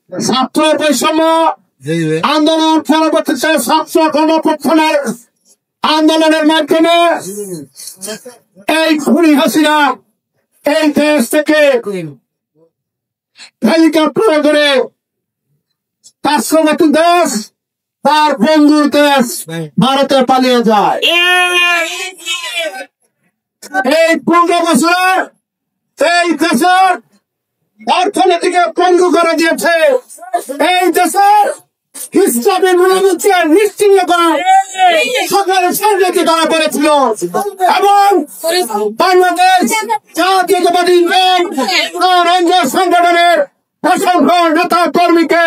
ছাত্র বৈষম্য আন্দোলন পরবর্তীতে ছাত্র গণপ্রত্যানের আন্দোলনের মাধ্যমে এই খুনি হাসিনা এই দেশ থেকে হেলিকপ্টার করে পার্শ্ববর্তী দেশ তার বন্ধুর দেশ ভারতে পালিয়ে যায়। এই 15 বছরে এই দেশের অর্থনীতিকে পঙ্গু করে দিয়েছে। এই দেশের ইসলামী মূল্যবোধকে নিশ্চিহ্ন করা সরকারের সাংঘাতিক করা করেছিল এবং বাংলাদেশ জাতীয়তাবাদী রঞ্জন সংগঠনের অসংখ্য নেতা কর্মীকে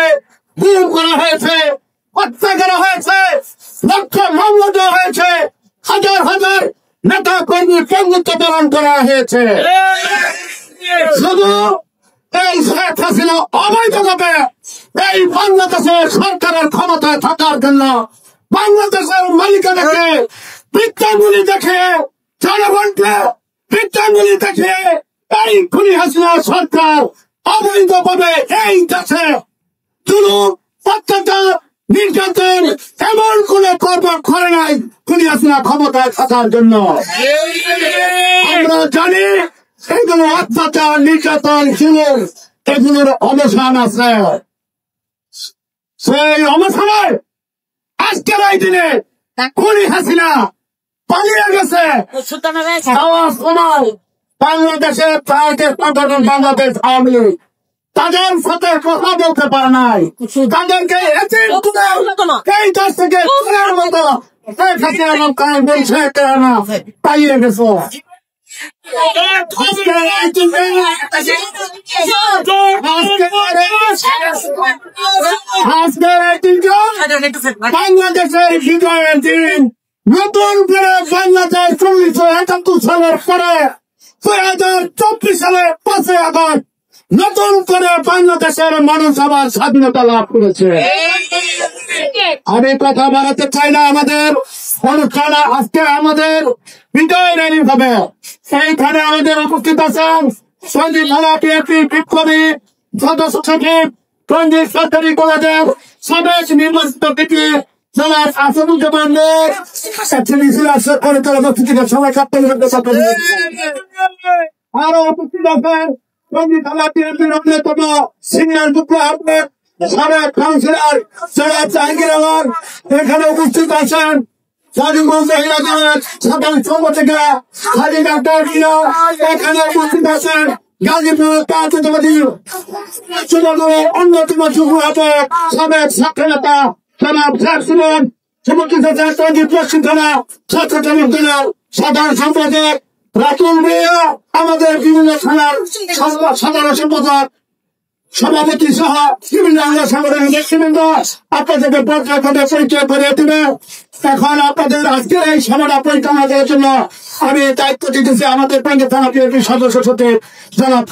গুম করা হয়েছে, হত্যা করা হয়েছে, লক্ষ মামলা দেওয়া হয়েছে, হাজার হাজার নেতা কর্মী পঙ্গুত্ব বরণ করা হয়েছে। শুধু এই শেখ হাসিনা অবৈধভাবে এই বাংলাদেশের সরকারের ক্ষমতায় থাকার জন্য বাংলাদেশের মালিকানাকে বৃত্তাঙ্গুলি দেখে জনগণকে বৃত্তাঙ্গুলি দেখে এই খুনি হাসিনা সরকার অবৈধভাবে এই দেশে জুলুম অত্যাচার নির্যাতন এমন কোন কর্ম করে নাই খুনি হাসিনা ক্ষমতায় থাকার জন্য। আমরা জানি এগুলো অত্যাচার নির্যাতন জুলুম এগুলোর অবসান আছে। সেই অবসানে আজকের এই দিনে খুনি হাসিনা পালিয়ে গেছে। বাংলাদেশের সংগঠন বাংলাদেশ আওয়ামী লীগ তাদের সাথে কথা বলতে পারে নাই, তাদেরকে এই দেশ থেকে পালিয়ে গেছে। বাংলাদেশের বিজয়ের দিন নতুন করে বাংলাদেশ 1971 সালের পরে 2024 সালের 5 আগস্ট নতুন করে বাংলাদেশের মানুষ আবার স্বাধীনতা লাভ করেছে। আমি কথা বাড়াতে চাই না। আমাদের অনুষ্ঠান আজকে আমাদের বিজয় র্যালি হবে। সেইখানে আমাদের উপস্থিত আছেন সঞ্জীব ধারা টিএপি বিপ্লবী সদস্য সচিব, রঞ্জিত সরকারি কলেজের সাবেক নির্বাচিত পিপি জেলার আসাদুজ্জামান সবাই আরো উপস্থিত আছেন রঞ্জিত ধারা টিএপির অন্যতম সিনিয়র যুগ্ম আহ্বায়ক সাবেক কাউন্সিলর সৈয়দ জাহাঙ্গীর আলম এখানে উপস্থিত আছেন। সাজুগঞ্জ এলাকার সাধারণ সম্পাদক হাজি ডাক্তার এখানে উপস্থিত আছেন। গাজীপুর জাতীয়তাবাদী যুবদলের অন্যতম যুগ্ম আহ্বায়ক সাবেক ছাত্র নেতা জনাব শেখ সুমন, সমর্থিত পশ্চিম থানা ছাত্র জনক সাধারণ সম্পাদক রাতুল মিয়া, আমাদের বিভিন্ন থানার সাধারণ সম্পাদক সভাপতি সহ বিভিন্ন অঙ্গ সংগঠনের নেতৃবৃন্দ আপনাদেরকে পর্যায়ক্রমে পরিচয় করিয়ে দিবে। এখন আপনাদের আজকের এই সভাটা পরিচালনা দেওয়ার জন্য আমি দায়িত্ব দিতেছি আমাদের থানা বিএনপির সদস্য সচিব জনাব